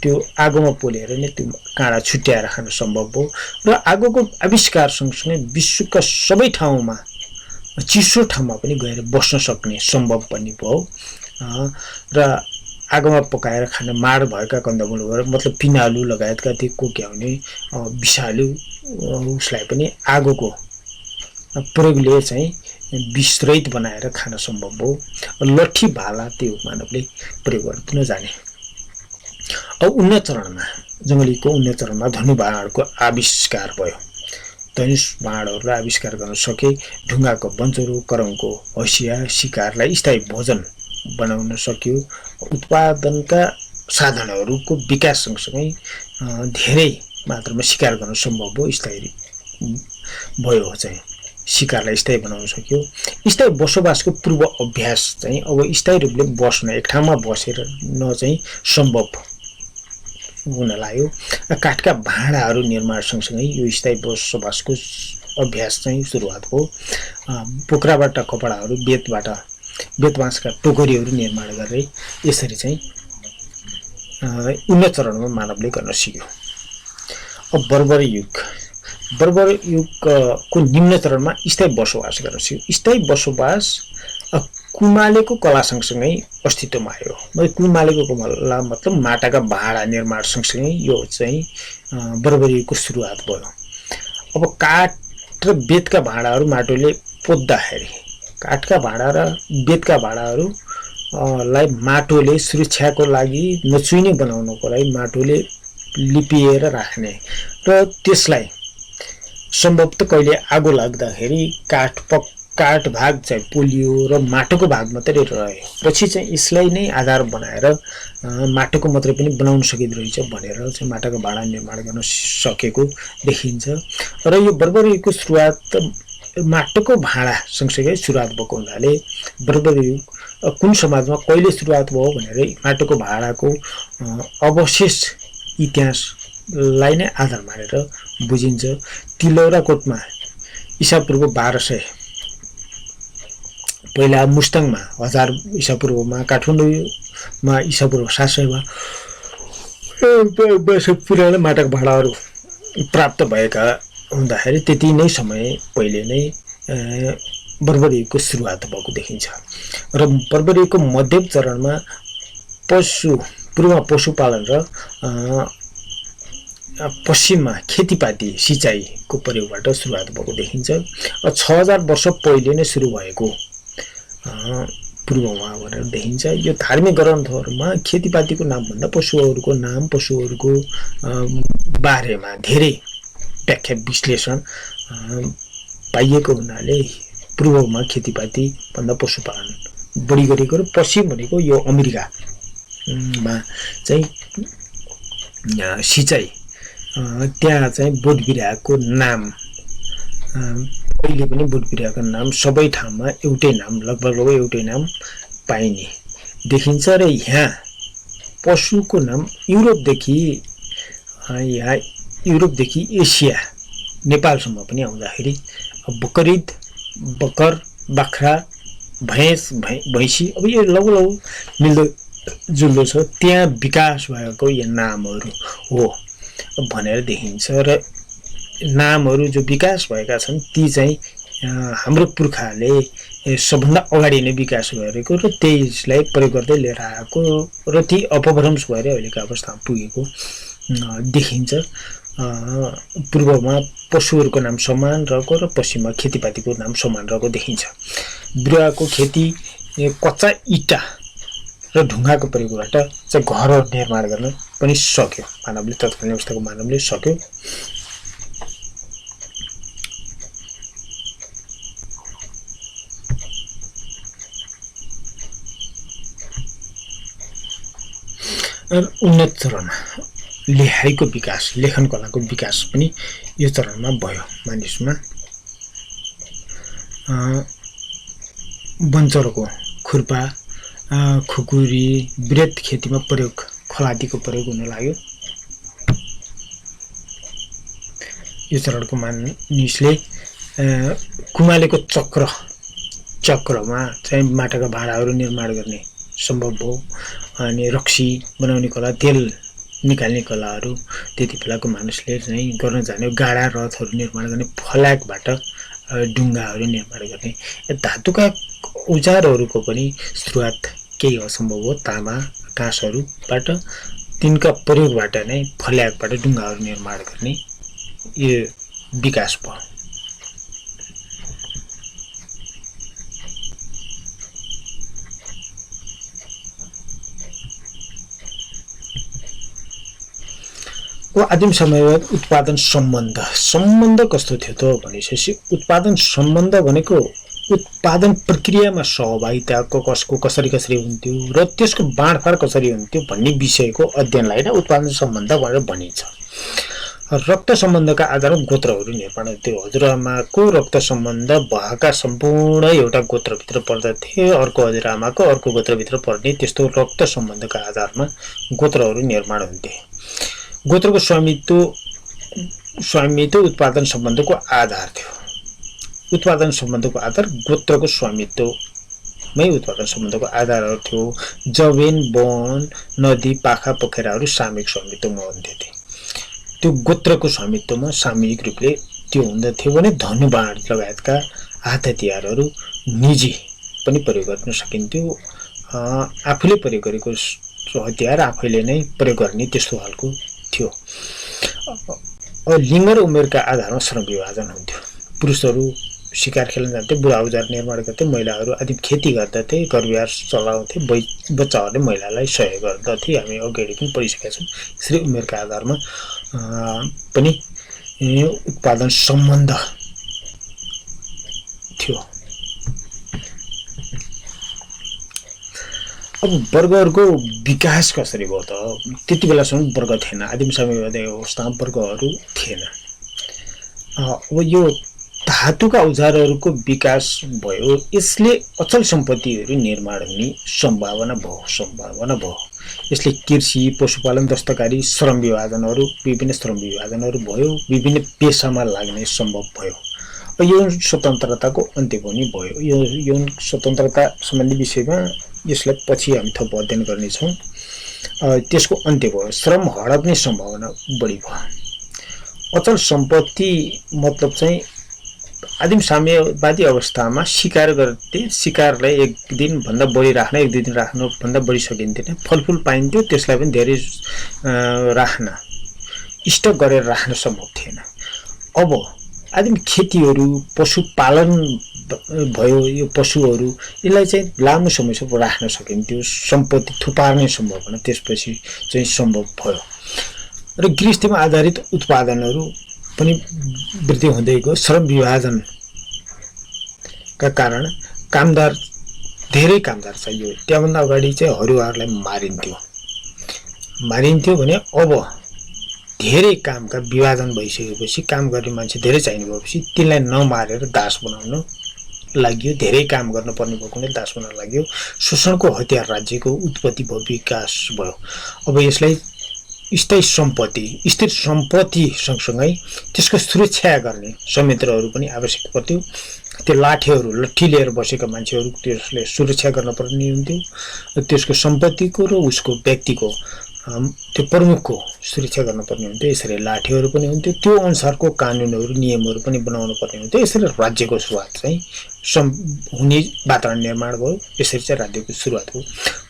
त्यो आगोमा पोलेर नै त्यो काँडा छुट्याएर खान सम्भव भयो। र आगोको आविष्कार सँगसँगै विश्वका सबै ठाउँमा, चिसो ठाउँमा पनि गएर बस्न सक्ने सम्भव पनि भयो। र आगोमा पकाएर खान माड भएका कन्दमूलहरू मतलब पिनालु लगायतका ती कोक्याउने विषालु उसलाई पनि आगोको प्रयोगले चाहिँ विषरहित बनाएर खान सम्भव भयो। लट्ठी भाला त्यो मानवले प्रयोग गर्न नजाने। अब उन्नत चरणमा, जङ्गलीको उन्नत चरणमा धनुबाणको आविष्कार भयो। धनुष बाणहरूलाई आविष्कार गर्न सके। ढुङ्गाको बन्चरो, करङको हँसिया, शिकारलाई स्थायी भोजन बनाउन सक्यो। उत्पादनका साधनहरूको विकास सँगसँगै धेरै मात्रामा शिकार गर्न सम्भव भयो। स्थायी भयो चाहिँ शिकारलाई स्थायी बनाउन सक्यो। स्थायी बसोबासको पूर्व अभ्यास चाहिँ अब स्थायी रूपले बस्न, एक ठाउँमा बसेर न चाहिँ सम्भव हुन लाग्यो। काठका भाँडाहरू निर्माण सँगसँगै यो स्थायी बसोबासको अभ्यास चाहिँ सुरुवात भयो। पोखराबाट कपडाहरू, बेत बाँसका टोकरीहरू निर्माण गरेर यसरी चाहिँ उन्नत चरणमा मानवले गर्न सिक्यो। अब बर्बर युगको निम्न चरणमा स्थायी बसोबास गर्न सिक्यो। स्थायी बसोबास कुमालेको कला सँगसँगै अस्तित्वमा आयो। कुमालेको कला मतलब माटाका भाँडा निर्माण सँगसँगै यो चाहिँ बर्बर युगको सुरुवात भयो। अब काठ र बेतका भाँडाहरू माटोले पोद्दाखेरि, काठका भाँडा र बेतका भाँडाहरूलाई माटोले सुरक्षाको लागि नचुइने बनाउनको लागि माटोले लिपिएर राख्ने र त्यसलाई सम्भवतः कहिले आगो लाग्दाखेरि काठ भाग चाहिँ पोलियो र माटोको भाग मात्रै रह्यो। पछि चाहिँ यसलाई नै आधार बनाएर माटोको मात्रै पनि बनाउन सकिँदो रहेछ भनेर चाहिँ माटाको भाँडा निर्माण गर्न सकेको देखिन्छ। र यो बर्बर युगको सुरुवात माटोको भाँडा सँगसँगै सुरुवात भएको हुनाले बर्बर युग कुन समाजमा कहिले सुरुवात भयो भनेर माटोको भाँडाको अवशेष इतिहासलाई नै आधार मानेर बुझिन्छ। तिलौराकोटमा ईसापूर्व 1200, पहिला मुस्ताङमा 1000 ईसापूर्वमा, काठमाडौँमा ईसापूर्व 700मा, पुरानो माटोका भाँडाहरू प्राप्त भएका हुँदाखेरि त्यति नै समय पहिले नै बर्बर युगको सुरुवात भएको देखिन्छ र बर्बर युगको मध्यम चरणमा पूर्वमा पशुपालन र पश्चिममा खेतीपाती सिँचाइको प्रयोगबाट सुरुवात भएको देखिन्छ। 6000 वर्ष पहिले नै सुरु भएको पूर्वमा भनेर देखिन्छ। यो धार्मिक ग्रन्थहरूमा खेतीपातीको नामभन्दा पशुहरूको नाम, पशुहरूको बारेमा धेरै व्याख्या विश्लेषण पाइएको हुनाले पूर्वमा खेतीपाती भन्दा पशुपालन बढी गरेको र पश्चिम भनेको यो अमेरिकामा चाहिँ सिँचाइ, त्यहाँ चाहिँ बोट बिरुवाको नाम पहिले पनि बोट बिरुवाको नाम सबै ठाउँमा एउटै नाम, लगभग एउटै नाम पाइने देखिन्छ र यहाँ पशुको नाम युरोपदेखि एसिया नेपालसम्म पनि आउँदाखेरि बकरिद, बकर, बाख्रा, भैँसी अब यो लगभग मिल्दो जुल्दो छ, त्यहाँ विकास भएको यो नामहरू हो भनेर देखिन्छ र नामहरू जो विकास भएका छन् ती चाहिँ हाम्रो पुर्खाले सबभन्दा अगाडि नै विकास गरेको र त्यसलाई प्रयोग गर्दै लिएर आएको र ती अपभ्रंश भएर अहिलेको अवस्थामा पुगेको देखिन्छ। पूर्वमा पशुहरूको नाम समान रहेको र पश्चिममा खेतीपातीको नाम समान रहेको देखिन्छ। बिरुवाको खेती कच्चा इँटा र ढुङ्गाको प्रयोगबाट चाहिँ घर निर्माण गर्न पनि सक्यो मानवले, तत्कालीन अवस्थाको मानवले सक्यो। उन्नत चरणमा लेखाइको विकास, लेखन कलाको विकास पनि यो चरणमा भयो। मानिसमा बन्चरको खुर्पा, खुकुरी, वृहत खेतीमा प्रयोग, खलातीको प्रयोग हुन लाग्यो। यो चरणको मानिसले कुमालेको चक्रमा चाहिँ माटाका भाँडाहरू निर्माण गर्ने सम्भव भयो। अनि रक्सी बनाउने कला, तेल निकाल्ने कलाहरू त्यति बेलाको मानिसले चाहिँ गर्न जान्यो। गाडा, रथहरू निर्माण गर्ने, फल्याकबाट ढुङ्गाहरू निर्माण गर्ने, धातुका औजारहरूको पनि सुरुवात केही असम्भव हो। तामा, काँसहरूबाट तिनका प्रयोगबाट नै फल्याकबाट ढुङ्गाहरू निर्माण गर्ने यो विकास भयो। आदिम समयमा उत्पादन सम्बन्ध कस्तो थियो त भनेपछि उत्पादन सम्बन्ध भनेको उत्पादन प्रक्रियामा सहभागिताको कसरी हुन्थ्यो र त्यसको बाँडफाँड कसरी हुन्थ्यो भन्ने विषयको अध्ययनलाई नै उत्पादन सम्बन्ध भनेर भनिन्छ। रक्त सम्बन्धका आधारमा गोत्रहरू निर्माण हुन्थ्यो। हजुरआमाको रक्त सम्बन्ध भएका सम्पूर्ण एउटा गोत्रभित्र पर्दथे, अर्को हजुरआमाको अर्को गोत्रभित्र पर्ने, त्यस्तो रक्त सम्बन्धका आधारमा गोत्रहरू निर्माण हुन्थे। गोत्रको स्वामित्व उत्पादन सम्बन्धको आधार थियो। उत्पादन सम्बन्धको आधार गोत्रको स्वामित्वमै उत्पादन सम्बन्धको आधारहरू थियो। जमिन, वन, नदी, पाखा, पोखराहरू सामूहिक स्वामित्वमा हुन्थे। त्यो गोत्रको स्वामित्वमा सामूहिक रूपले त्यो हुँदथ्यो भने धनुबाण लगायतका हात हतियारहरू निजी पनि प्रयोग गर्न सकिन्थ्यो। आफूले प्रयोग गरेको हतियार आफैले नै प्रयोग गर्ने त्यस्तो खालको थियो। लिङ्ग र उमेरका आधारमा श्रम विभाजन हुन्थ्यो। पुरुषहरू शिकार खेल्न जान्थे, बुढा औजार निर्माण गर्थे, महिलाहरू आदि खेती गर्दथे, घरबिहार चलाउँथे, बच्चाहरूले महिलालाई सहयोग गर्दथे। हामी अगाडि पनि पढिसकेका छौँ। यसरी उमेरका आधारमा पनि उत्पादन सम्बन्ध थियो। अब वर्गहरूको विकास कसरी भयो त? त्यति बेलासम्म वर्ग थिएन। आदिम समयवादी अवस्थामा वर्गहरू थिएन। अब यो धातुका औजारहरूको विकास भयो, यसले अचल सम्पत्तिहरू निर्माण हुने सम्भावना भयो। यसले कृषि, पशुपालन, दस्तकारी, विभिन्न श्रम विभाजनहरू भयो, विभिन्न पेसामा लाग्ने सम्भव भयो। यौन स्वतन्त्रताको अन्त्य पनि भयो। यौन स्वतन्त्रता सम्बन्धी विषयमा यसलाई पछि हामी थप अध्ययन गर्नेछौँ। त्यसको अन्त्य भयो, श्रम हडप्ने सम्भावना बढी भयो। अचल सम्पत्ति मतलब चाहिँ आदिम साम्यवादी अवस्थामा शिकार गर्थे, शिकारलाई एक दिनभन्दा बढी राख्न, एक दुई दिन राख्नुभन्दा बढी सकिन्थेन, फलफुल पाइन्थ्यो, त्यसलाई पनि धेरै राख्न, स्टक गरेर राख्न सम्भव थिएन। अब आदिम खेतीहरू, पशुपालन भयो, यो पशुहरू यसलाई चाहिँ लामो समयसम्म राख्न सकिन्थ्यो, सम्पत्ति थुपार्ने सम्भावना त्यसपछि चाहिँ सम्भव भयो र गृहस्थीमा आधारित उत्पादनहरू पनि वृद्धि हुँदै गयो। श्रम विभाजनका कारण कामदार, धेरै कामदार चाहियो। त्यहाँभन्दा अगाडि चाहिँ हरुवाहरूलाई मारिन्थ्यो भने अब धेरै कामका विभाजन भइसकेपछि, काम गर्ने मान्छे धेरै चाहिने भएपछि तिनलाई नमारेर दास बनाउन लाग्यो, धेरै काम गर्न पर्ने भएकोले दास बनाउन लाग्यो। शोषणको हतियार राज्यको उत्पत्ति भयो, विकास भयो। अब यसलाई स्थायी सम्पत्ति, स्थिर सम्पत्ति सँगसँगै त्यसको सुरक्षा गर्ने संयन्त्रहरू पनि आवश्यक पर्थ्यो। त्यो लट्ठी लिएर बसेका मान्छेहरू त्यसले सुरक्षा गर्न पर्ने हुन्थ्यो। त्यसको सम्पत्तिको र उसको व्यक्तिको, त्यो प्रमुखको सुरक्षा गर्न पर्ने हुन्थ्यो। यसरी लाठीहरू पनि हुन्थ्यो, त्यो अनुसारको कानुनहरू, नियमहरू पनि बनाउनु पर्ने हुन्थ्यो। यसरी राज्यको सुरुवात चाहिँ हुने वातावरण निर्माण भयो। यसरी चाहिँ राज्यको सुरुवात हो।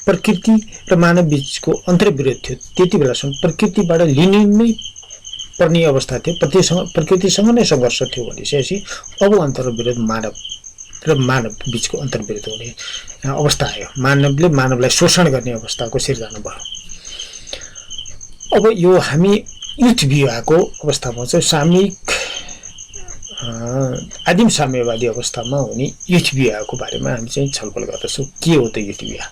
प्रकृति र मानव बीचको अन्तर्विरोध थियो। त्यति बेलासम्म प्रकृतिबाट लिनु नै पर्ने अवस्था थियो, प्रकृतिसँग नै सङ्घर्ष थियो भनेपछि अब अन्तर्विरोध मानव बीचको अन्तर्विरोध हुने अवस्था आयो। मानवले मानवलाई शोषण गर्ने अवस्थाको सिर्जना भयो। अब यो हामी युथ विवाहको अवस्थामा चाहिँ सामूहिक आदिम साम्यवादी अवस्थामा हुने युथ विवाहको बारेमा हामी चाहिँ छलफल गर्दछौँ। के हो त युथ विवाह?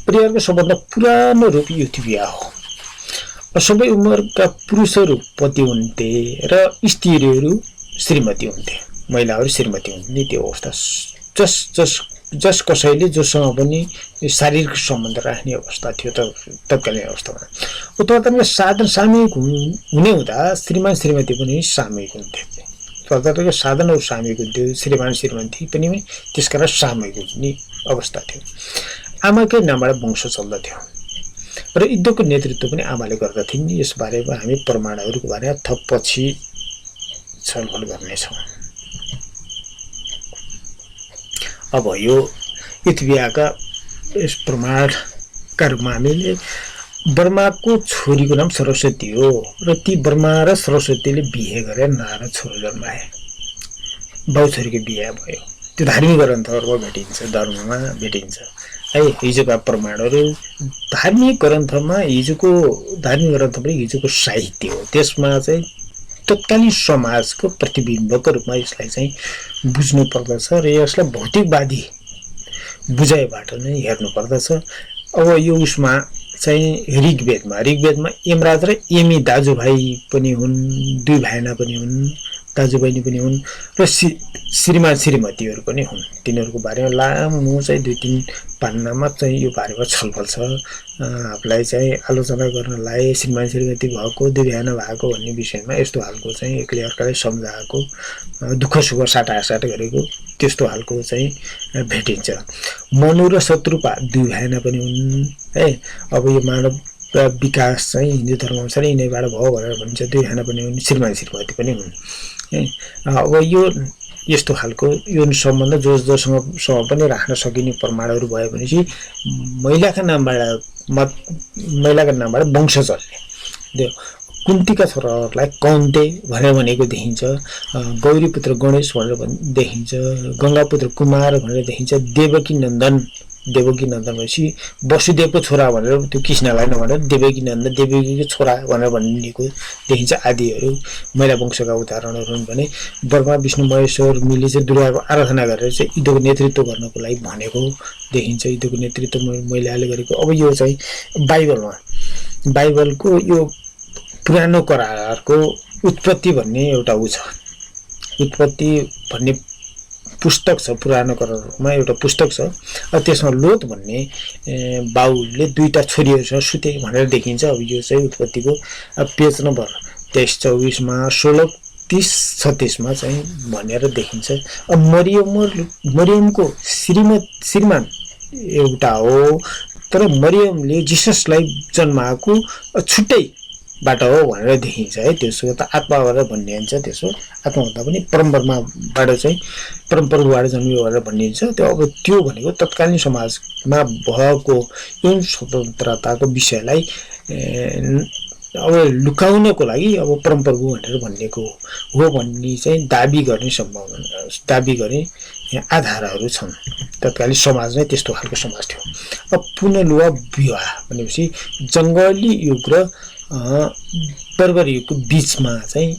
परिवारको सबभन्दा पुरानो रूप युथ विवाह हो। सबै उमेरका पुरुषहरू पति हुन्थे र स्त्रीहरू श्रीमती हुन्थे, महिलाहरू श्रीमती हुन्थे। त्यो अवस्था जस कसैले जोसँग पनि शारीरिक सम्बन्ध राख्ने अवस्था थियो तत्कालीन अवस्थामा। उत्तरतर्फमा साधन सामूहिक हुने हुँदा श्रीमान श्रीमती पनि सामूहिक हुन्थे। उत्तरतर्फका साधनहरू सामूहिक हुन्थ्यो, श्रीमान श्रीमती पनि त्यसकारण सामूहिक हुने अवस्था थियो। आमाकै नामबाट वंश चल्दथ्यो र युद्धको नेतृत्व पनि आमाले गर्दथिन्। यसबारेमा हामी प्रमाणहरूको बारेमा थप पछि छलफल गर्नेछौँ। अब यो युथ विवाहका यस प्रमाणका रूपमा हामीले ब्रह्माको छोरीको नाम सरस्वती हो र ती ब्रह्मा र सरस्वतीले बिहे गरेर नारा छोरो जन्माए, बाउ छोरीको बिहे भयो। त्यो धार्मिक ग्रन्थहरूमा भेटिन्छ, धर्ममा भेटिन्छ है। हिजोका प्रमाणहरू धार्मिक ग्रन्थमा, हिजोको धार्मिक ग्रन्थ पनि हिजोको साहित्य हो। त्यसमा चाहिँ तत्कालीन समाजको प्रतिबिम्बको रूपमा यसलाई चाहिँ बुझ्नु पर्दछ र यसलाई भौतिकवादी बुझाइबाट नै हेर्नु पर्दछ। अब यो उसमा चाहिँ ऋग्वेदमा यमराज र यमी दाजुभाइ पनि हुन्, दुई भाइना पनि हुन्, दाजुबहिनी पनि हुन् र श्रीमान श्रीमतीहरू पनि हुन्। तिनीहरूको बारेमा लामो चाहिँ 2-3 पान्नामा चाहिँ यो बारेमा छलफल छ। आफूलाई चाहिँ आलोचना गर्नलाई श्रीमान श्रीमती भएको, दुई भाइना भएको भन्ने विषयमा यस्तो हालको चाहिँ एकले अर्कालाई सम्झाएको, दुःख सुख साटासाट गरेको त्यस्तो हालको चाहिँ भेटिन्छ। मनु र शत्रुपा दुई भाइना पनि हुन् है। अब यो मानव विकास चाहिँ हिन्दू धर्मअनुसार यिनीबाट भयो भनेर भनिन्छ। दुई भाइना पनि हुन्, श्रीमान श्रीमती पनि हुन् है। अब यो यस्तो खालको यो सम्बन्ध जोसँग पनि राख्न सकिने प्रमाणहरू भयो भनेपछि महिलाका नामबाट वंश चल्ने। कुन्तीका छोराहरूलाई कौन्ते भनेको देखिन्छ, गौरीपुत्र गणेश भनेर देखिन्छ, गङ्गापुत्र कुमार भनेर देखिन्छ, देवकी नन्दन भनेपछि वसुदेवको छोरा भनेर त्यो कृष्णलाई नभनेर देवकी नन्दन, देवकीको छोरा भनेर भनिएको देखिन्छ आदिहरू महिला वंशका उदाहरणहरू हुन्। भने ब्रह्मा विष्णु महेश्वर मिले चाहिँ दुर्गाको आराधना गरेर चाहिँ युद्धको नेतृत्व गर्नको लागि भनेको देखिन्छ। युद्धको नेतृत्व महिलाले गरेको। अब यो चाहिँ बाइबलको यो पुरानो करारको उत्पत्ति भन्ने एउटा छ, उत्पत्ति भन्ने पुस्तक छ, पुरानो करारमा एउटा पुस्तक छ। त्यसमा लोत भन्ने बाउले दुईटा छोरीहरूसँग सुते भनेर देखिन्छ। अब यो चाहिँ उत्पत्तिको पेज नम्बर 23-24मा 16-30-36मा चाहिँ भनेर देखिन्छ। अब मरियमको श्रीमान एउटा हो, तर मरियमले जिससलाई जन्माएको छुट्टै बाट हो भनेर देखिन्छ है। त्यसो त आत्माबाट भनिन्छ, त्यसो आत्माभन्दा पनि परम्पराबाट चाहिँ परम्पराबाट जन्मियो भनेर भनिन्छ। त्यो अब त्यो भनेको तत्कालीन समाजमा भएको यौन स्वतन्त्रताको विषयलाई अब लुकाउनको लागि अब परम्परा भनेर भनिएको हो भन्ने चाहिँ दाबी गर्ने आधारहरू छन्। तत्कालीन समाज नै त्यस्तो खालको समाज थियो। अब पुनर्विवाह विवाह भनेपछि जङ्गली युग र बर्बर युगको बिचमा चाहिँ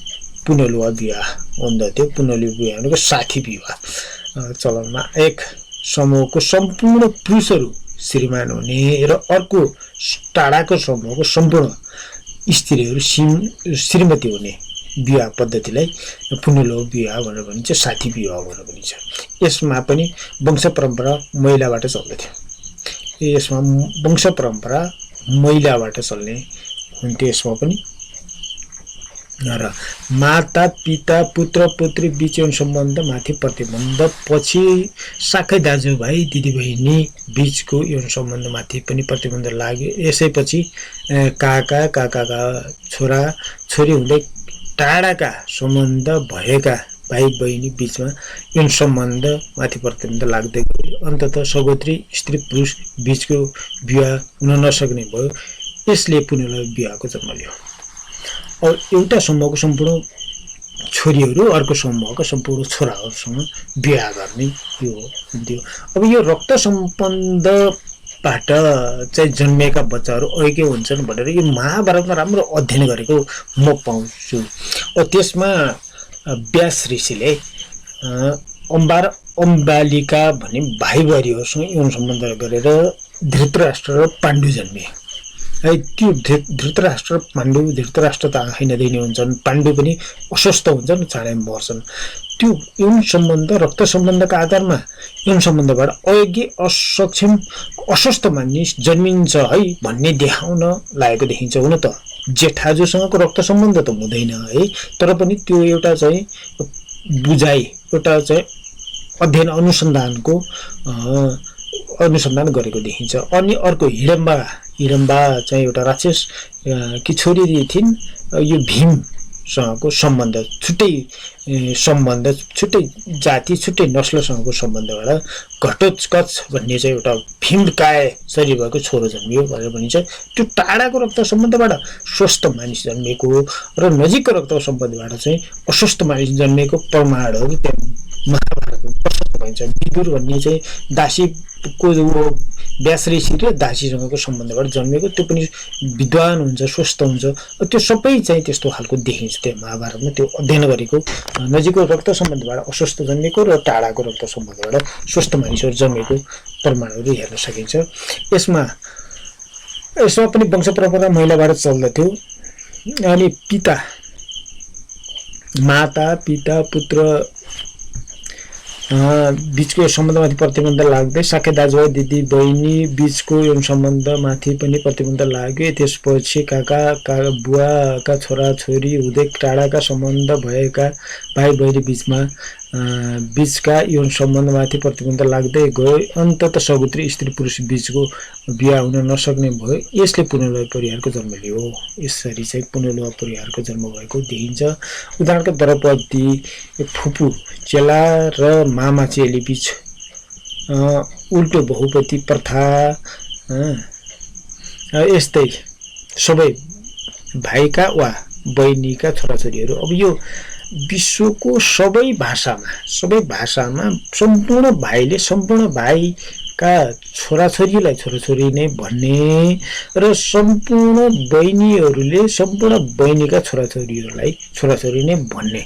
पुनर्विवाह विवाह हुँदथ्यो। पुनर्विवाह विवाह भनेको साथी विवाह चलनमा एक समूहको सम्पूर्ण पुरुषहरू श्रीमान हुने र अर्को टाढाको समूहको सम्पूर्ण स्त्रीहरू श्रीमती हुने विवाह पद्धतिलाई पुनर्विवाह विवाह भनेर भनिन्छ, साथी विवाह भनेर भनिन्छ। यसमा पनि वंश परम्परा महिलाबाट चल्दथ्यो। यसमा वंश परम्परा महिलाबाट चल्ने हुन्थ्यो। यसमा पनि र माता पिता पुत्र पुत्री बीच यौन सम्बन्ध माथि प्रतिबन्ध, पछि साखै दाजुभाइ दिदीबहिनी बीचको यौन सम्बन्धमाथि पनि प्रतिबन्ध लाग्यो। यसैपछि काका काकाका छोरा छोरी हुँदै टाढाका सम्बन्ध भएका भाइ बहिनी बीचमा यौन सम्बन्ध माथि प्रतिबन्ध लाग्दै गयो। अन्ततः सगोत्री स्त्री पुरुष बीचको विवाह हुन नसक्ने भयो। यसले पुनर्विवाह विवाहको जन्म लियो। अब एउटा समूहको सम्पूर्ण छोरीहरू अर्को समूहका सम्पूर्ण छोराहरूसँग विवाह गर्ने यो हुन्थ्यो। अब यो रक्त सम्बन्धबाट चाहिँ जन्मेका बच्चाहरू ऐक्य हुन्छन् भनेर यो महाभारतमा राम्रो अध्ययन गरेको म पाउँछु। त्यसमा व्यास ऋषिले अम्बा र अम्बालिका भन्ने भाइ बुहारीहरूसँग यौन सम्बन्ध गरेर धृतराष्ट्र र पाण्डु जन्मे है। त्यो धृतराष्ट्र पाण्डु, धृतराष्ट्र त आँखै नदिने हुन्छन्, पाण्डु पनि अस्वस्थ हुन्छन्, चाँडै मर्छन्। त्यो यौन सम्बन्ध रक्त सम्बन्धका आधारमा यौन सम्बन्धबाट अयोग्य असक्षम अस्वस्थ मानिस जन्मिन्छ है भन्ने देखाउन लागेको देखिन्छ। हुन त जेठाजुसँगको रक्त सम्बन्ध त हुँदैन है, तर पनि त्यो एउटा चाहिँ बुझाइ, एउटा चाहिँ अध्ययन अनुसन्धान गरेको देखिन्छ। अनि अर्को हिडम्बा चाहिँ एउटा राक्षस कि छोरी थिइन्। यो भीमसँगको सम्बन्ध छुट्टै जाति छुट्टै नस्लसँगको सम्बन्धबाट घटोत्कच भन्ने चाहिँ एउटा भीमकाय शरीर भएको छोरो जन्मियो भनेर भनिन्छ। त्यो टाढाको रक्त सम्बन्धबाट स्वस्थ मानिस जन्मिएको र नजिकको रक्त सम्बन्धबाट चाहिँ अस्वस्थ मानिस जन्मिएको प्रमाणहरू त्यहाँ महाभारतमा प्रशस्त पाइन्छ। विदुर भन्ने चाहिँ दासीको व्यास ऋषि र दासीसँगको सम्बन्धबाट जन्मेको, त्यो पनि विद्वान हुन्छ, स्वस्थ हुन्छ। त्यो सबै चाहिँ त्यस्तो खालको देखिन्छ त्यो महाभारतमा। त्यो अध्ययन गरेको नजिकको रक्त सम्बन्धबाट अस्वस्थ जन्मेको र टाढाको रक्त सम्बन्धबाट स्वस्थ मानिसहरू जन्मेको प्रमाणहरू हेर्न सकिन्छ। यसमा पनि वंश परम्परा महिलाबाट चल्दथ्यो। अनि माता पिता पुत्र बीचको सम्बन्धमाथि प्रतिबन्ध लाग्दै साखै दाजुभाइ दिदी बहिनी बीचको यौन सम्बन्धमाथि पनि प्रतिबन्ध लाग्यो। त्यसपछि काका बुवाका छोरा छोरी हुँदै टाढाका सम्बन्ध भएका भाइ बहिनी बीचका यौन सम्बन्धमाथि प्रतिबन्ध लाग्दै गयो। अन्ततः सगोत्री स्त्री पुरुष बीचको विवाह हुन नसक्ने भयो। यसले पुनर्विवाह परिवारको जन्म लियो। यसरी चाहिँ पुनर्विवाह परिवारको जन्म भएको देखिन्छ। उदाहरणको द्रौपदी फुपू चेला र मामा चेली बीच उल्टो बहुपति प्रथा, यस्तै सबै भाइका वा बहिनीका छोराछोरीहरू। अब यो विश्वको सबै भाषामा सम्पूर्ण भाइले सम्पूर्ण भाइका छोराछोरीलाई छोराछोरी नै भन्ने र सम्पूर्ण बहिनीहरूले सम्पूर्ण बहिनीका छोराछोरीहरूलाई छोराछोरी नै भन्ने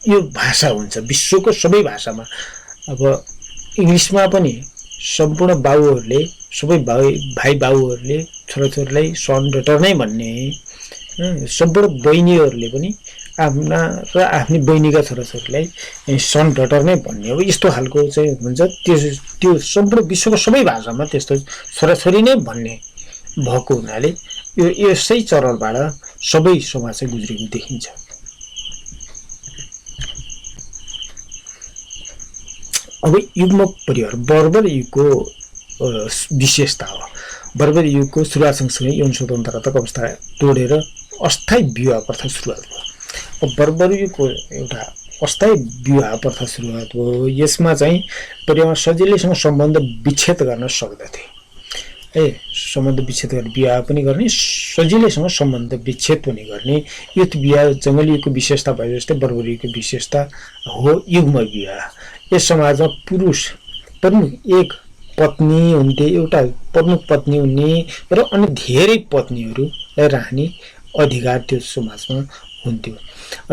यो भाषा हुन्छ विश्वको सबै भाषामा। अब इङ्ग्लिसमा पनि सम्पूर्ण बाबुहरूले सबै भाइ बाबुहरूले छोराछोरीलाई सन डटर नै भन्ने, सम्पूर्ण बहिनीहरूले पनि आफ्नी बहिनीका छोराछोरीलाई सन डटर नै भन्ने। अब यस्तो खालको चाहिँ हुन्छ। त्यो सम्पूर्ण विश्वको सबै भाषामा त्यस्तो छोराछोरी नै भन्ने भएको हुनाले यो यसै चरणबाट सबै समाज चाहिँ गुज्रेको देखिन्छ। अब युग्मक परिवार बर्बर युगको विशेषता हो। बर्बरी युगको सुरुवात सँगसँगै यौन स्वतन्त्रताको अवस्था तोडेर अस्थायी विवाह प्रथा सुरुवात भयो। अब बर्बरी युगको एउटा अस्थायी विवाह प्रथा सुरुवात भयो। यसमा चाहिँ परिवारमा सजिलैसँग सम्बन्ध विच्छेद गर्न सक्दथे। सम्बन्ध विच्छेद गर्ने विवाह पनि गर्ने, सजिलैसँग सम्बन्ध विच्छेद पनि गर्ने। युथ विवाह जङ्गली युगको विशेषता भए जस्तै बर्बरी युगको विशेषता हो युग्म विवाह। यस समाजमा पुरुष प्रमुख एक पत्नी हुन्थे, एउटा प्रमुख पत्नी हुने र अन्य धेरै पत्नीहरूलाई राख्ने अधिकार त्यो समाजमा हुन्थ्यो।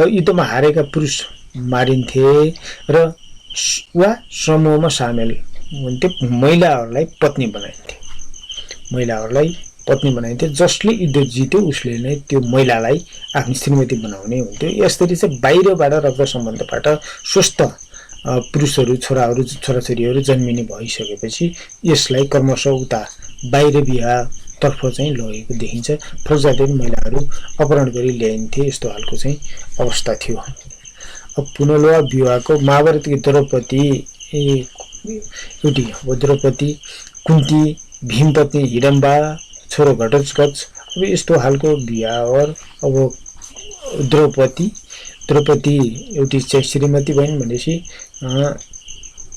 युद्धमा हारेका पुरुष मारिन्थे र वा समूहमा सामेल हुन्थे महिलाहरूलाई पत्नी बनाइन्थे। जसले युद्ध जित्यो उसले नै त्यो महिलालाई आफ्नो श्रीमती बनाउने हुन्थ्यो। यसरी चाहिँ बाहिरबाट रक्त सम्बन्धबाट स्वस्थ पुरुषहरू छोराछोरीहरू जन्मिने भइसकेपछि यसलाई क्रमशः उता बाहिर विवाहतर्फ चाहिँ लगेको देखिन्छ। फौजदारी महिलाहरू अपहरण गरी ल्याइन्थे। यस्तो खालको चाहिँ अवस्था थियो। अब पुनर्विवाह विवाहको महाभारतकी द्रौपदी, कुन्ती, भीमपत्नी हिडम्बा, छोरो घटोत्कच, अब यस्तो खालको विवाह। अब द्रौपदी एउटी चाहिँ श्रीमती बहिनी भनेपछि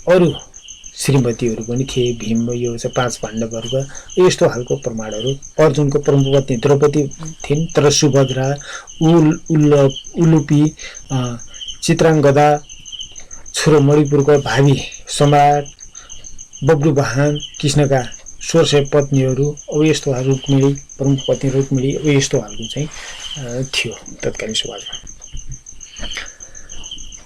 अरू श्रीमतीहरू पनि थिए। भीम यो चाहिँ 5 पाण्डवहरूका यस्तो खालको प्रमाणहरू। अर्जुनको प्रमुख पत्नी द्रौपदी थिइन्, तर सुभद्रा, उलुपी, चित्राङ्गदा, छोरो मणिपुरको भावी सम्राट, बब्रुवाहन, कृष्णका 1600 पत्नीहरू, अब यस्तो रुक्मिणी, प्रमुख पत्नी रुक्मिणी, अब यस्तो खालको चाहिँ थियो तत्कालीन समाजमा।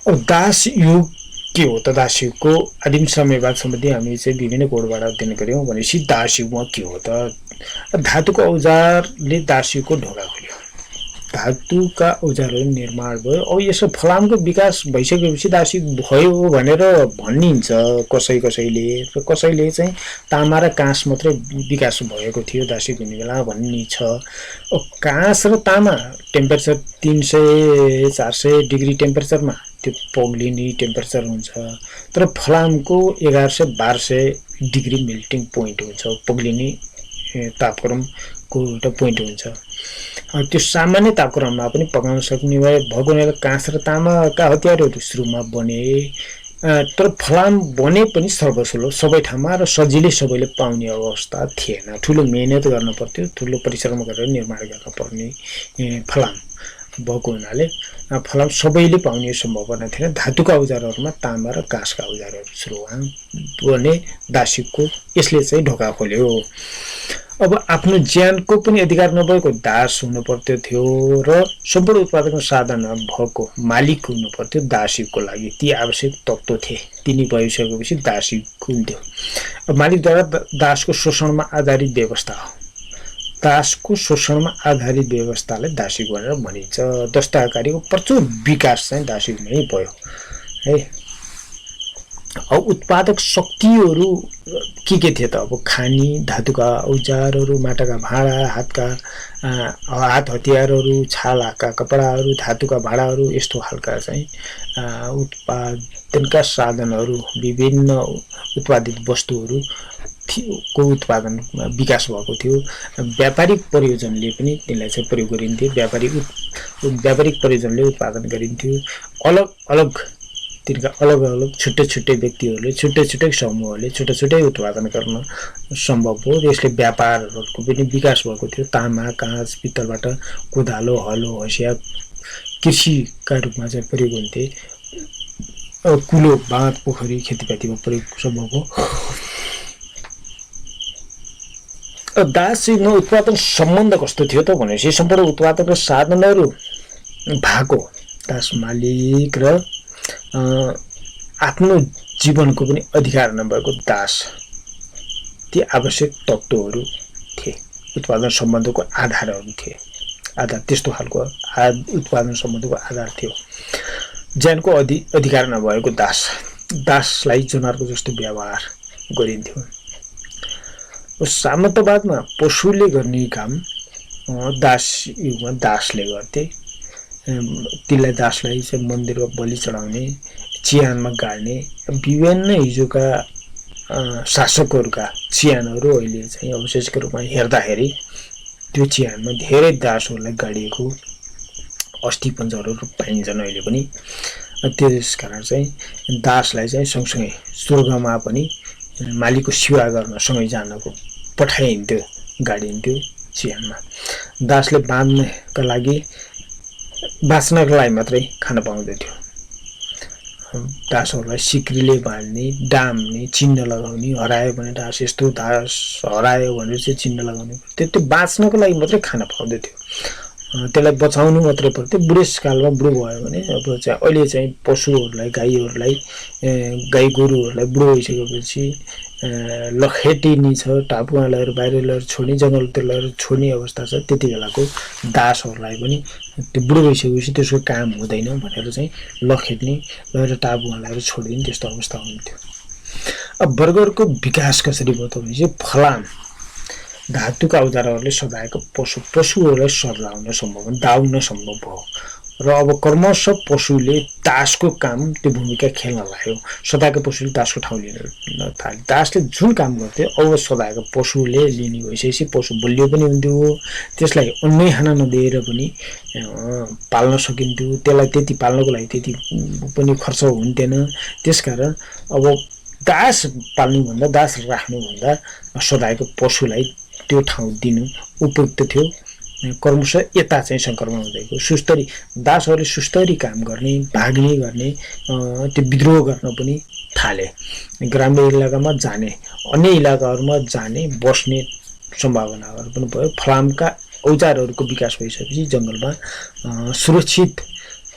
अब दास युग के हो त? दास युगको आदिम समयवाद सम्बन्धी हामी चाहिँ विभिन्न कोडबाट अध्ययन गऱ्यौँ। भनेपछि दास युगमा के हो त? धातुको औजारले दास युगको ढोका खोल्यो। धातुका औजारहरू निर्माण भयो। अब यसो फलामको विकास भइसकेपछि दास युग भयो भनेर भनिन्छ कसैले चाहिँ तामा र काँस मात्रै विकास भएको थियो दास युग हुने बेला भनिन्छ। अब काँस र तामा टेम्परेचर 300-400 डिग्री टेम्परेचरमा त्यो पग्लिने टेम्परेचर हुन्छ, तर फलामको 1100-1200 डिग्री मेल्टिङ पोइन्ट हुन्छ, पग्लिने तापक्रमको एउटा पोइन्ट हुन्छ। त्यो सामान्य तापक्रममा पनि पकाउन सक्ने भएको हुनाले काँस र तामाका हतियारहरू सुरुमा बने, तर फलाम बने पनि सर्वसुलभ सबै ठाउँमा र सजिलै सबैले पाउने अवस्था थिएन। ठुलो मेहनत गर्न पर्थ्यो, ठुलो परिश्रम गरेर निर्माण गर्न पर्ने फलाम भएको हुनाले फलाम सबैले पाउने सम्भावना थिएन। धातुका औजारहरूमा तामा र काँसका औजारहरू सुरुवात बने दास युगको। यसले चाहिँ ढोका खोल्यो। अब आफ्नो ज्यानको पनि अधिकार नभएको दास हुनु पर्थ्यो थियो र सम्पूर्ण उत्पादनको साधन भएको मालिक हुनु पर्थ्यो दास युगको लागि। ती आवश्यक तत्त्व थिए, तिनी भइसकेपछि दास युग हुन्थ्यो। अब मालिकद्वारा दासको शोषणमा आधारित व्यवस्था हो। दासको शोषणमा आधारित व्यवस्थालाई दास युग भनेर भनिन्छ। दस्तकारीको प्रचुर विकास चाहिँ दास युगमै भयो है। अब उत्पादक शक्तिहरू के थिए त? अब खानी, धातुका औजारहरू, माटाका भाँडा, हात हतियारहरू, छालाका कपडाहरू, धातुका भाँडाहरू, यस्तो खालका चाहिँ उत्पादनका साधनहरू, विभिन्न उत्पादित वस्तुहरू को उत्पादनमा विकास भएको थियो। व्यापारिक प्रयोजनले पनि त्यसलाई चाहिँ प्रयोग गरिन्थ्यो। व्यापारिक प्रयोजनले उत्पादन गरिन्थ्यो। तिनका अलग छुट्टै व्यक्तिहरूले, छुट्टै समूहहरूले छुट्टै उत्पादन गर्न सम्भव हो। यसले व्यापारहरूको पनि विकास भएको थियो। तामा, काँच, पित्तलबाट कोदालो, हलो, हँसिया कृषिका रूपमा चाहिँ प्रयोग हुन्थे। कुलो, बाँध, पोखरी, खेतीपातीमा प्रयोग सम्भव हो। दास युगमा उत्पादन सम्बन्ध कस्तो थियो त भनेपछि सम्पूर्ण उत्पादनको साधनहरू भएको दास मालिक र आफ्नो जीवनको पनि अधिकार नभएको दास, ती आवश्यक तत्त्वहरू थिए। उत्पादन सम्बन्धको आधारहरू थिए। त्यस्तो खालको उत्पादन सम्बन्धको आधार थियो। ज्यानको अधिकार नभएको दासलाई जनावरको जस्तो व्यवहार गरिन्थ्यो। सामन्तवादमा पशुले गर्ने काम दास युगमा दासले गर्थे। तिनलाई दासलाई चाहिँ मन्दिरमा बलि चढाउने, चिहानमा गाड्ने, विभिन्न हिजोका शासकहरूका चिहानहरू अहिले चाहिँ अवशेषको रूपमा हेर्दाखेरि त्यो चिहानमा धेरै दासहरूलाई गाडिएको अस्थि पञ्जरहरू पाइन्छन् अहिले पनि। त्यसकारण चाहिँ दासलाई चाहिँ सँगसँगै स्वर्गमा पनि मालिकको सेवा गर्न सँगै जानको पठाइन्थ्यो, गाडिन्थ्यो चिहानमा। दासले बाँच्नका लागि मात्रै खान पाउँदथ्यो। दासहरूलाई सिक्रीले बाँध्ने, डाम्ने, चिन्ह लगाउने, हरायो भने दास यस्तो, दास हरायो भनेर चाहिँ चिन्ह लगाउने, त्यो बाँच्नको लागि मात्रै खान पाउँदथ्यो। त्यसलाई बचाउनु मात्रै पर्थ्यो। बुढेसकालमा बुढो भयो भने अब चाहिँ अहिले चाहिँ पशुहरूलाई, गाई गोरुहरूलाई बुढो भइसकेपछि लखेटिनी छ, टापुमा लगेर बाहिर लगेर छोड्ने, जङ्गलतिर लगेर छोड्ने अवस्था छ। त्यति बेलाको दासहरूलाई पनि त्यो बुढो भइसकेपछि त्यसको काम हुँदैन भनेर चाहिँ लखेट्ने, लगेर टापुमा लगेर छोडिदिने, त्यस्तो अवस्था हुन्थ्यो। अब वर्गहरूको विकास कसरी भयो त भनेपछि फलाम धातुका औजारहरूले सदाएको पशुहरूलाई सर्लाउन सम्भव, दाउन सम्भव भयो। र अब क्रमशः पशुले दासको काम, त्यो भूमिका खेल्न लाग्यो। सदाएको पशुले दासको ठाउँ लिन थाल्यो। दासले जुन काम गर्थ्यो अब सदाएको पशुले लिने भइसकेपछि पशु बलियो पनि हुन्थ्यो, त्यसलाई अन्नै खान नदिएर पनि पाल्न सकिन्थ्यो। त्यसलाई त्यति पाल्नको लागि त्यति पनि खर्च हुन्थेन। त्यसकारण अब दास पाल्नुभन्दा, दास राख्नुभन्दा सदाएको पशुलाई त्यो ठाउँ दिनु उपयुक्त थियो। क्रमशः यता चाहिँ सङ्कर्म हुँदै गयो। सुस्तरी दासहरूले सुस्तरी काम गर्ने, भाग्ने गर्ने, त्यो विद्रोह गर्न पनि थाले। ग्रामीण इलाकामा जाने, अन्य इलाकाहरूमा जाने, बस्ने सम्भावनाहरू पनि भयो। फलामका औजारहरूको विकास भइसकेपछि जङ्गलमा सुरक्षित,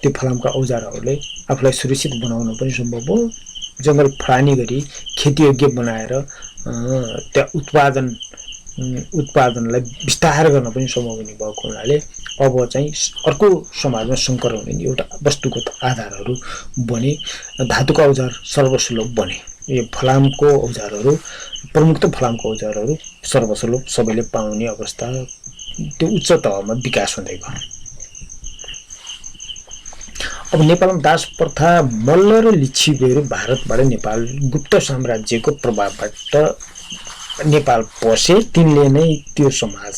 त्यो फलामका औजारहरूले आफूलाई सुरक्षित बनाउन पनि सम्भव भयो। जङ्गल फलानी गरी खेतीयोग्य बनाएर त्यहाँ उत्पादनलाई विस्तार गर्न पनि सम्भव हुने भएको हुनाले अब चाहिँ अर्को समाजमा सङ्कर हुने एउटा वस्तुगत आधारहरू बने। धातुका औजार सर्वसुलभ बने। यो फलामको औजारहरू, प्रमुख त फलामको औजारहरू सर्वसुलभ, सबैले पाउने अवस्था, त्यो उच्च तहमा विकास हुँदै गयो। अब नेपालमा दास प्रथा मल्ल र लिच्छवीहरू भारतबाट नेपाल गुप्त साम्राज्यको प्रभावबाट नेपाल पसे। तिनले नै त्यो समाज,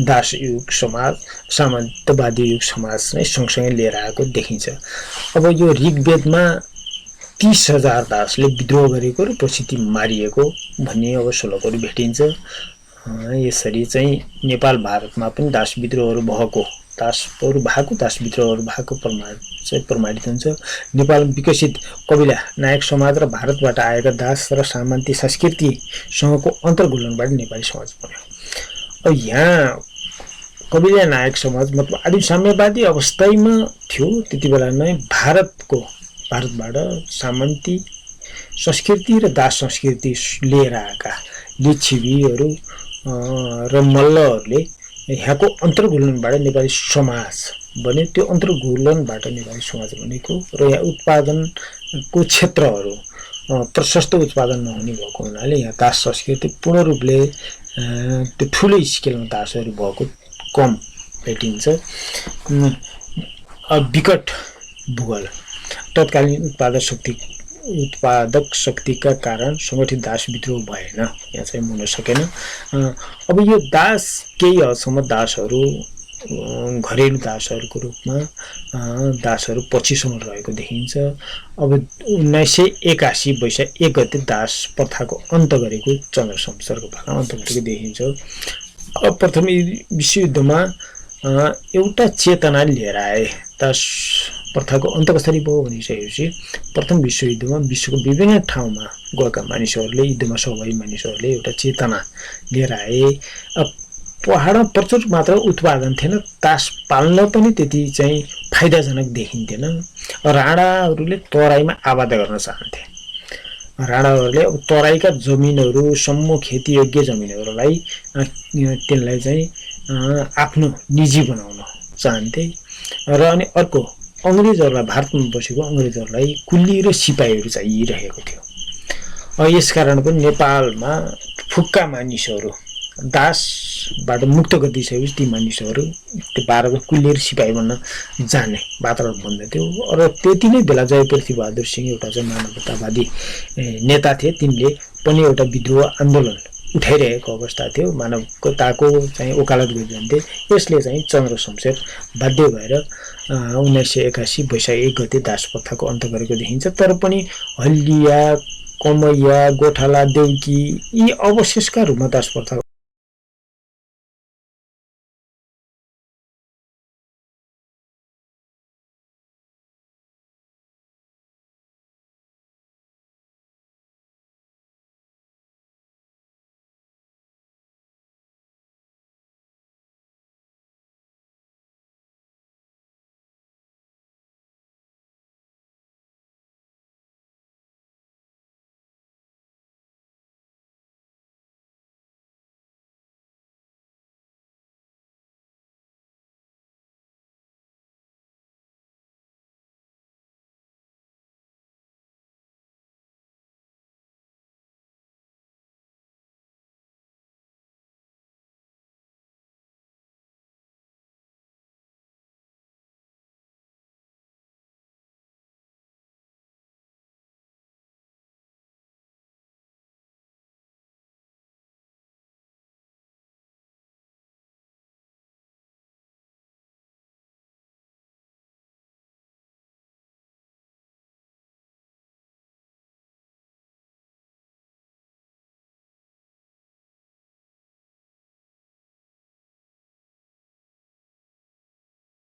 दासयुग समाज, सामन्तवादी युग समाज नै सँगसँगै लिएर आएको देखिन्छ। अब यो ऋग्वेदमा 30,000 दासले विद्रोह गरेको र पछि ती मारिएको भन्ने अब श्लोकहरू भेटिन्छ। यसरी चाहिँ नेपाल भारतमा पनि दास विद्रोहहरू भएको, दास विद्रोहहरू भएको प्रमाणित हुन्छ। नेपाल विकसित कबिला नायक समाज र भारतबाट आएका दास र सामन्ती संस्कृतिसँगको अन्तर्घुलनबाट नेपाली समाज बन्यो। अब यहाँ कबिला नायक समाज मतलब आदिम साम्यवादी अवस्थामा थियो। त्यति बेला नै भारतबाट सामन्ती संस्कृति र दास संस्कृति लिएर आएका लिच्छवीहरू र मल्लहरूले यहाँको अन्तर्घुलनबाट नेपाली समाज बन्यो। त्यो अन्तर्घुलनबाट नेपाली समाज बनेको र यहाँ उत्पादनको क्षेत्रहरू प्रशस्त उत्पादन नहुने भएको हुनाले यहाँ दास संस्कृति पूर्ण रूपले त्यो ठुलो स्केलमा दासहरू भएको कम भेटिन्छ। विकट भूगोल, तत्कालीन उत्पादक शक्तिका कारण सङ्गठित दास विद्रोह भएन, यहाँ चाहिँ हुन सकेन। अब यो दास केही हदसम्म दासहरू घरेलु दासहरूको रूपमा दासहरू पछिसम्म रहेको देखिन्छ। अब 1981 वैशाख 1 गते दास प्रथाको अन्त गरेको चन्द्र संवत्सरको पाला अन्त गरेको देखिन्छ। अब प्रथम विश्वयुद्धमा एउटा चेतना लिएर आए। दास प्रथाको अन्त कसरी भयो भनिसकेपछि प्रथम विश्वयुद्धमा विश्वको विभिन्न ठाउँमा गएका मानिसहरूले, युद्धमा सहभागी मानिसहरूले एउटा चेतना लिएर आए। अब पहाडमा प्रचुर मात्र उत्पादन थिएन, दास पाल्न पनि त्यति चाहिँ फाइदाजनक देखिन्थेन। राणाहरूले तराईमा आबाद गर्न चाहन्थे। राणाहरूले अब तराईका जमिनहरूसम्म खेतीयोग्य जमिनहरूलाई त्यसलाई चाहिँ आफ्नो निजी बनाउन चाहन्थे। र अनि अर्को अङ्ग्रेजहरूलाई, भारतमा बसेको अङ्ग्रेजहरूलाई कुल्ली र सिपाहीहरू चाहिरहेको थियो। यसकारण पनि नेपालमा फुक्का मानिसहरू दासबाट मुक्त गरिदिइसकेपछि ती मानिसहरू त्यो भारतमा कुलेर सिपाही बन्न जाने वातावरण बन्दैथ्यो। र त्यति नै बेला जय पृथ्वीबहादुर सिंह एउटा चाहिँ मानवतावादी नेता थिए, तिनले पनि एउटा विद्रोह आन्दोलन उठाइरहेको अवस्था थियो, मानवताको चाहिँ वकालत गरिरहन्थे। यसले चाहिँ चन्द्र शमशेर बाध्य भएर 1981 वैशाख 1 गते दास प्रथाको अन्त गरेको देखिन्छ। तर पनि हल्लिया, कमैया, गोठाला, देउकी यी अवशेषका रूपमा दास प्रथा